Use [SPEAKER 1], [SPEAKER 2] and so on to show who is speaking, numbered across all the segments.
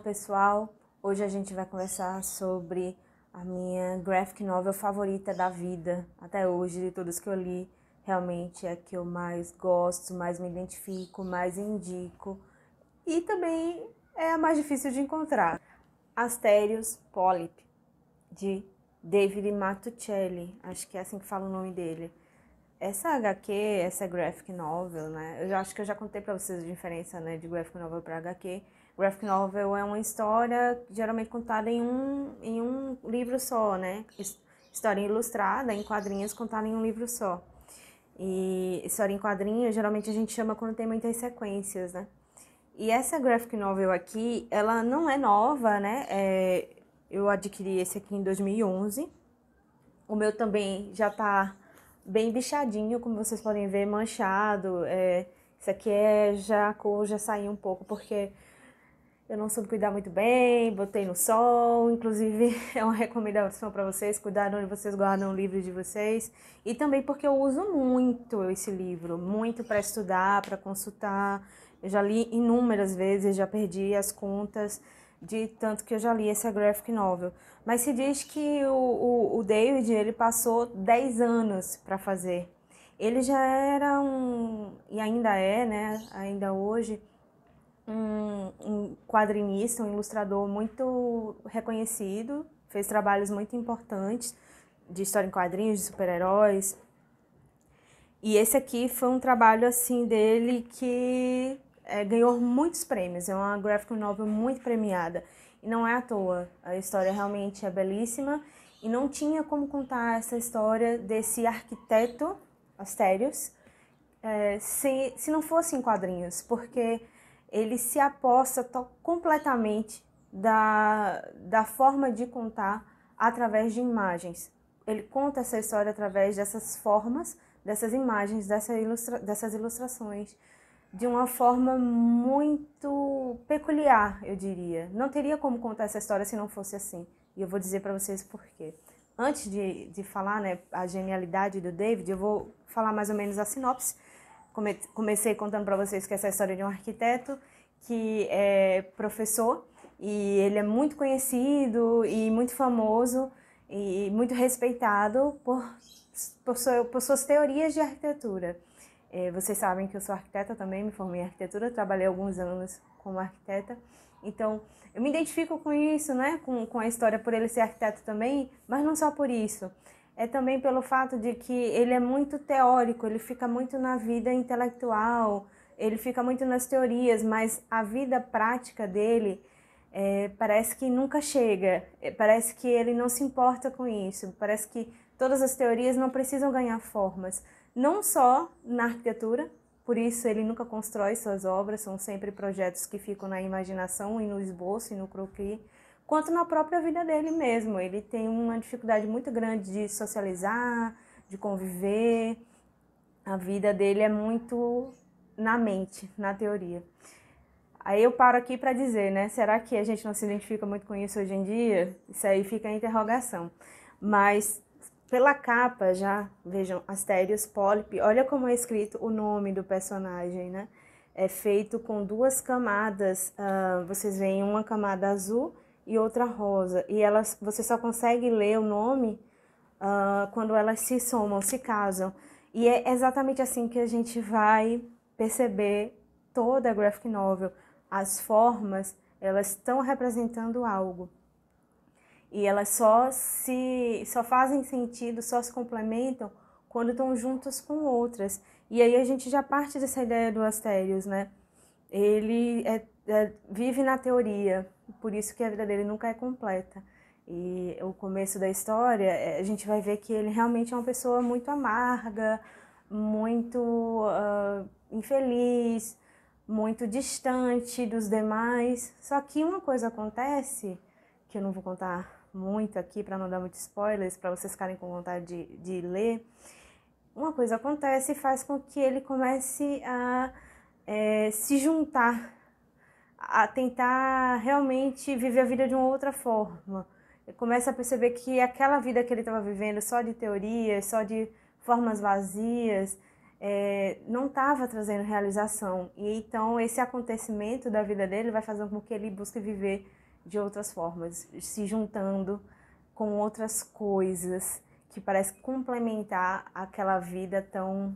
[SPEAKER 1] pessoal, hoje a gente vai conversar sobre a minha graphic novel favorita da vida, até hoje, de todas que eu li, realmente é a que eu mais gosto, mais me identifico, mais indico e também é a mais difícil de encontrar. Asterios Polyp, de David Mazzucchelli, acho que é assim que fala o nome dele. Essa HQ, essa graphic novel, né? Eu acho que eu já contei pra vocês a diferença, né, de graphic novel para HQ. Graphic novel é uma história geralmente contada em um livro só, né? História ilustrada, em quadrinhos, contada em um livro só. E história em quadrinhos, geralmente a gente chama quando tem muitas sequências, né? E essa graphic novel aqui, ela não é nova, né? Eu adquiri esse aqui em 2011. O meu também já tá bem bichadinho, como vocês podem ver, manchado. Isso aqui a cor já saiu um pouco, porque eu não soube cuidar muito bem, botei no sol. Inclusive, é uma recomendação para vocês, cuidar onde vocês guardam o livro de vocês. E também porque eu uso muito esse livro, muito para estudar, para consultar. Eu já li inúmeras vezes, já perdi as contas de tanto que eu já li essa graphic novel. Mas se diz que o David, ele passou 10 anos para fazer. Ele já era e ainda é, né, ainda hoje, um quadrinista, um ilustrador muito reconhecido, fez trabalhos muito importantes de história em quadrinhos, de super-heróis. E esse aqui foi um trabalho assim dele que ganhou muitos prêmios, é uma graphic novel muito premiada. E não é à toa, a história realmente é belíssima e não tinha como contar essa história desse arquiteto, Asterios, se não fosse em quadrinhos, porque ele se aposta completamente da forma de contar através de imagens. Ele conta essa história através dessas formas, dessas imagens, dessas ilustrações, de uma forma muito peculiar, eu diria. Não teria como contar essa história se não fosse assim. E eu vou dizer para vocês por quê. Antes de falar, né, a genialidade do David, eu vou falar mais ou menos a sinopse. Comecei contando para vocês que essa é a história de um arquiteto que é professor e ele é muito conhecido e muito famoso e muito respeitado por suas teorias de arquitetura. Vocês sabem que eu sou arquiteta também, me formei em arquitetura, trabalhei alguns anos como arquiteta. Então, eu me identifico com isso, né? Com a história por ele ser arquiteto também, mas não só por isso. É também pelo fato de que ele é muito teórico, ele fica muito na vida intelectual, ele fica muito nas teorias, mas a vida prática dele parece que nunca chega, parece que ele não se importa com isso, parece que todas as teorias não precisam ganhar formas, não só na arquitetura, por isso ele nunca constrói suas obras, são sempre projetos que ficam na imaginação e no esboço e no croquis, quanto na própria vida dele mesmo. Ele tem uma dificuldade muito grande de socializar, de conviver. A vida dele é muito na mente, na teoria. Aí eu paro aqui para dizer, né? Será que a gente não se identifica muito com isso hoje em dia? Isso aí fica a interrogação. Mas pela capa já, vejam, Asterios Polyp, olha como é escrito o nome do personagem, né? É feito com duas camadas, vocês veem uma camada azul e outra rosa. E você só consegue ler o nome quando elas se somam, se casam. E é exatamente assim que a gente vai perceber toda a graphic novel. As formas, elas estão representando algo. E elas só fazem sentido, só se complementam quando estão juntas com outras. E aí a gente já parte dessa ideia do Asterios, né? Ele vive na teoria, por isso que a vida dele nunca é completa. E o começo da história, a gente vai ver que ele realmente é uma pessoa muito amarga, muito infeliz, muito distante dos demais. Só que uma coisa acontece, que eu não vou contar muito aqui para não dar muitos spoilers, para vocês ficarem com vontade de ler. Uma coisa acontece e faz com que ele comece a se juntar, a tentar realmente viver a vida de uma outra forma. Ele começa a perceber que aquela vida que ele estava vivendo só de teorias, só de formas vazias, não estava trazendo realização. E então esse acontecimento da vida dele vai fazer com que ele busque viver de outras formas, se juntando com outras coisas que parece complementar aquela vida tão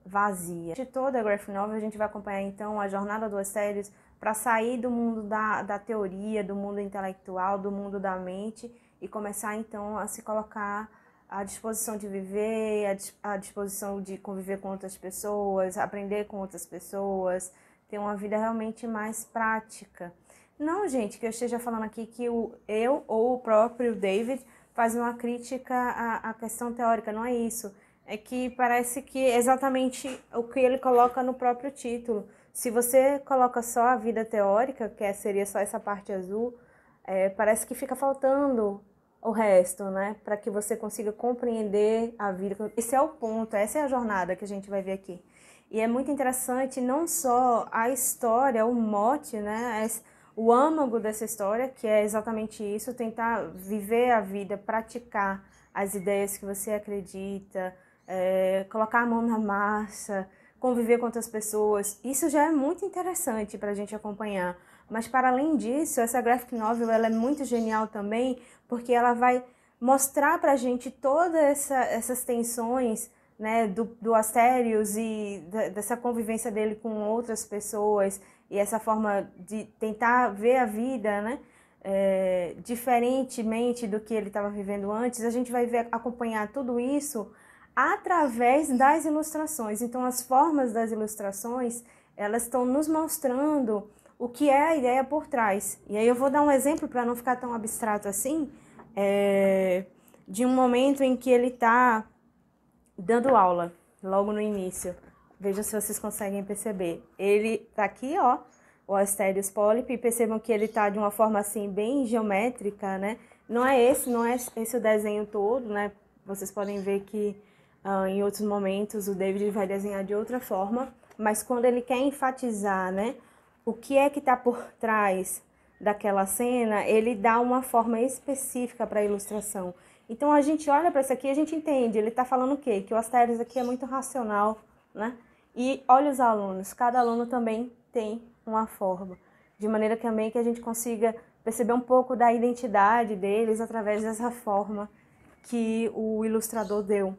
[SPEAKER 1] vazia. De toda a graphic novel a gente vai acompanhar então a jornada do Asterios para sair do mundo da teoria, do mundo intelectual, do mundo da mente e começar então a se colocar à disposição de viver, à disposição de conviver com outras pessoas, aprender com outras pessoas, ter uma vida realmente mais prática. Não, gente, que eu esteja falando aqui que eu ou o próprio David faz uma crítica à questão teórica, não é isso. É que parece que é exatamente o que ele coloca no próprio título. Se você coloca só a vida teórica, que seria só essa parte azul, parece que fica faltando o resto, né? Para que você consiga compreender a vida. Esse é o ponto, essa é a jornada que a gente vai ver aqui. E é muito interessante não só a história, o mote, né? O âmago dessa história, que é exatamente isso, tentar viver a vida, praticar as ideias que você acredita, colocar a mão na massa, conviver com outras pessoas. Isso já é muito interessante para a gente acompanhar. Mas, para além disso, essa graphic novel ela é muito genial também, porque ela vai mostrar para a gente todas essas tensões, né, do Asterios e dessa convivência dele com outras pessoas e essa forma de tentar ver a vida, né, diferentemente do que ele estava vivendo antes. A gente vai acompanhar tudo isso através das ilustrações. Então, as formas das ilustrações, elas estão nos mostrando o que é a ideia por trás. E aí eu vou dar um exemplo para não ficar tão abstrato assim, de um momento em que ele está dando aula, logo no início. Vejam se vocês conseguem perceber. Ele está aqui, ó, o Asterios Polyp, e percebam que ele está de uma forma assim bem geométrica, né? Não é esse o desenho todo, né? Vocês podem ver que em outros momentos o David vai desenhar de outra forma, mas quando ele quer enfatizar, né, o que é que está por trás daquela cena, ele dá uma forma específica para a ilustração. Então a gente olha para isso aqui e a gente entende, ele está falando o quê? Que o Asterios aqui é muito racional, né? E olha os alunos, cada aluno também tem uma forma, de maneira também que a gente consiga perceber um pouco da identidade deles através dessa forma que o ilustrador deu.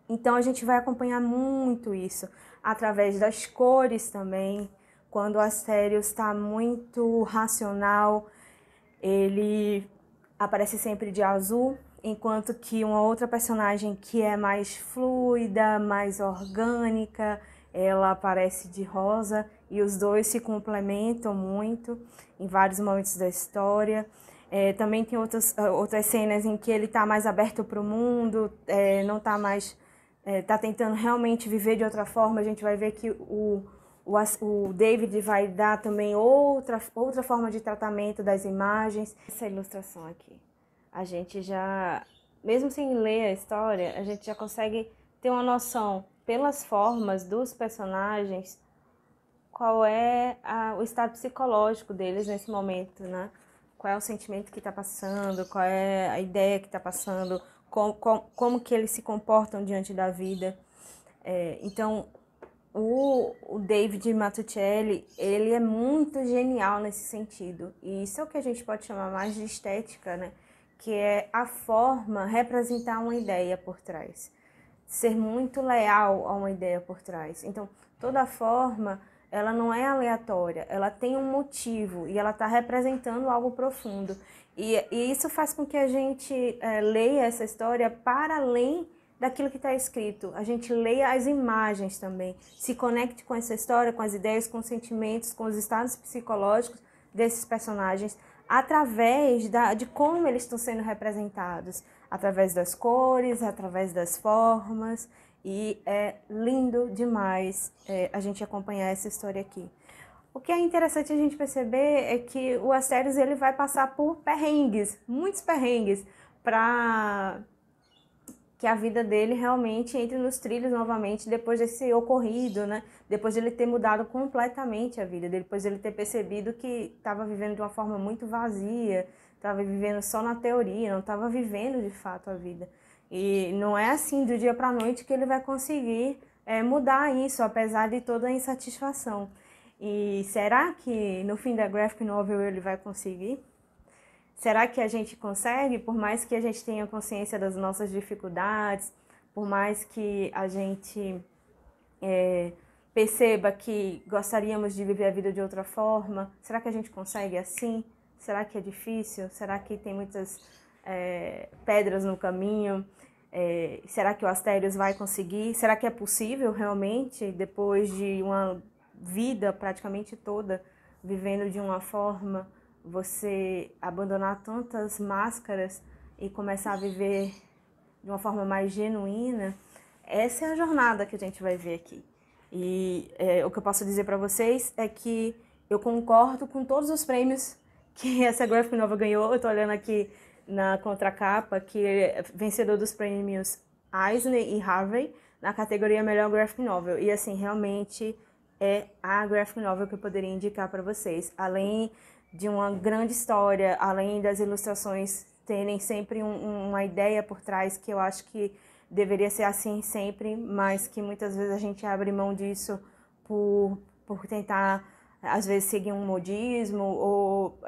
[SPEAKER 1] Então a gente vai acompanhar muito isso, através das cores também. Quando o Asterios está muito racional, ele aparece sempre de azul, enquanto que uma outra personagem que é mais fluida, mais orgânica, ela aparece de rosa, e os dois se complementam muito em vários momentos da história. Também tem outras cenas em que ele está mais aberto para o mundo, não está mais... está tentando realmente viver de outra forma. A gente vai ver que o David vai dar também outra forma de tratamento das imagens. Essa ilustração aqui, a gente já, mesmo sem ler a história, a gente já consegue ter uma noção, pelas formas dos personagens, qual é o estado psicológico deles nesse momento, né? Qual é o sentimento que está passando, qual é a ideia que está passando, como que eles se comportam diante da vida. Então, o David Mazzucchelli, ele é muito genial nesse sentido. E isso é o que a gente pode chamar mais de estética, né? Que é a forma, representar uma ideia por trás. Ser muito leal a uma ideia por trás. Então, toda forma, ela não é aleatória, ela tem um motivo e ela está representando algo profundo. E isso faz com que a gente leia essa história para além daquilo que está escrito. A gente leia as imagens também, se conecte com essa história, com as ideias, com os sentimentos, com os estados psicológicos desses personagens, através de como eles estão sendo representados, através das cores, através das formas, e é lindo demais a gente acompanhar essa história aqui. O que é interessante a gente perceber é que o Asterios ele vai passar por perrengues, muitos perrengues, para que a vida dele realmente entre nos trilhos novamente depois desse ocorrido, né? Depois de ele ter mudado completamente a vida, depois de ele ter percebido que estava vivendo de uma forma muito vazia, estava vivendo só na teoria, não estava vivendo de fato a vida. E não é assim do dia para a noite que ele vai conseguir mudar isso, apesar de toda a insatisfação. E será que no fim da graphic novel ele vai conseguir? Será que a gente consegue, por mais que a gente tenha consciência das nossas dificuldades, por mais que a gente perceba que gostaríamos de viver a vida de outra forma, será que a gente consegue assim? Será que é difícil? Será que tem muitas pedras no caminho? Será que o Asterios vai conseguir? Será que é possível realmente, depois de uma vida praticamente toda vivendo de uma forma, você abandonar tantas máscaras e começar a viver de uma forma mais genuína? Essa é a jornada que a gente vai ver aqui. E o que eu posso dizer para vocês é que eu concordo com todos os prêmios que essa graphic novel ganhou. Eu tô olhando aqui na contracapa, que é vencedor dos prêmios Eisner e Harvey na categoria Melhor Graphic Novel. E assim, realmente é a graphic novel que eu poderia indicar para vocês. Além de uma grande história, além das ilustrações terem sempre uma ideia por trás, que eu acho que deveria ser assim sempre, mas que muitas vezes a gente abre mão disso por tentar, às vezes, seguir um modismo ou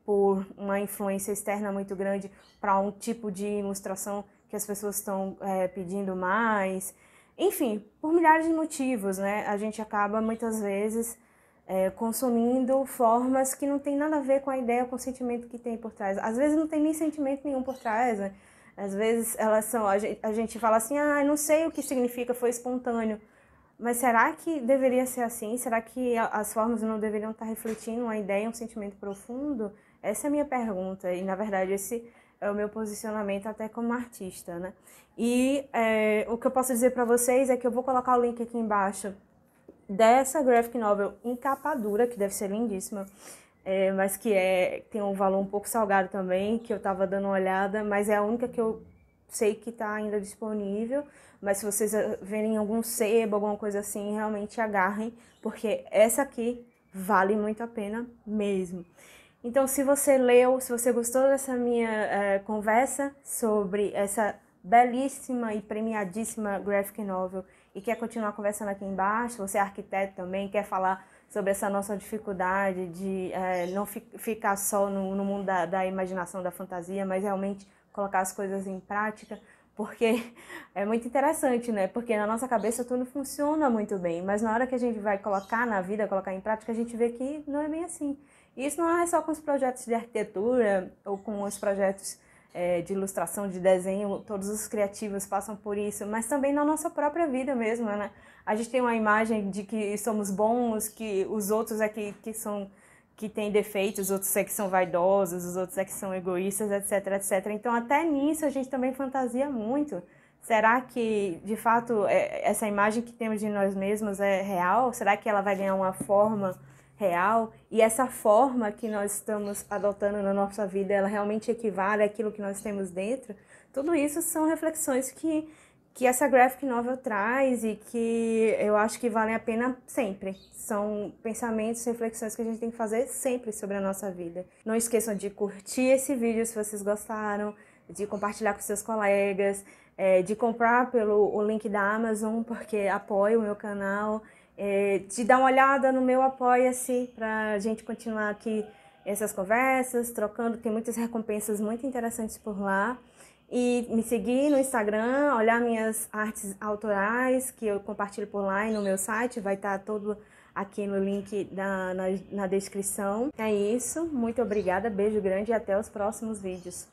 [SPEAKER 1] por uma influência externa muito grande para um tipo de ilustração que as pessoas estão pedindo mais. Enfim, por milhares de motivos, né? A gente acaba muitas vezes consumindo formas que não tem nada a ver com a ideia, com o sentimento que tem por trás. Às vezes não tem nem sentimento nenhum por trás, né? Às vezes elas são, a gente fala assim, não sei o que significa, foi espontâneo. Mas será que deveria ser assim? Será que as formas não deveriam estar refletindo uma ideia, um sentimento profundo? Essa é a minha pergunta e, na verdade, esse é o meu posicionamento até como artista, né? E o que eu posso dizer para vocês é que eu vou colocar o link aqui embaixo dessa graphic novel em capa dura, que deve ser lindíssima, mas que tem um valor um pouco salgado também, que eu tava dando uma olhada, mas é a única que eu sei que tá ainda disponível. Mas se vocês verem algum sebo, alguma coisa assim, realmente agarrem, porque essa aqui vale muito a pena mesmo. Então, se você leu, se você gostou dessa minha conversa sobre essa belíssima e premiadíssima graphic novel e quer continuar conversando aqui embaixo, você é arquiteto também, quer falar sobre essa nossa dificuldade de não ficar só no mundo da imaginação, da fantasia, mas realmente colocar as coisas em prática, porque é muito interessante, né? Porque na nossa cabeça tudo funciona muito bem, mas na hora que a gente vai colocar na vida, colocar em prática, a gente vê que não é bem assim. E isso não é só com os projetos de arquitetura ou com os projetos de ilustração, de desenho, todos os criativos passam por isso, mas também na nossa própria vida mesmo, né? A gente tem uma imagem de que somos bons, que os outros que têm defeitos, os outros que são vaidosos, os outros que são egoístas, etc, etc. Então até nisso a gente também fantasia muito. Será que, de fato, essa imagem que temos de nós mesmos é real? Será que ela vai ganhar uma forma real? E essa forma que nós estamos adotando na nossa vida, ela realmente equivale àquilo que nós temos dentro? Tudo isso são reflexões que essa graphic novel traz e que eu acho que valem a pena sempre. São pensamentos, reflexões que a gente tem que fazer sempre sobre a nossa vida. Não esqueçam de curtir esse vídeo se vocês gostaram, de compartilhar com seus colegas, de comprar pelo link da Amazon, porque apoia o meu canal, de dar uma olhada no meu Apoia-se pra gente continuar aqui essas conversas, trocando, tem muitas recompensas muito interessantes por lá. E me seguir no Instagram, olhar minhas artes autorais que eu compartilho por lá e no meu site, vai estar todo aqui no link na descrição. É isso, muito obrigada, beijo grande e até os próximos vídeos.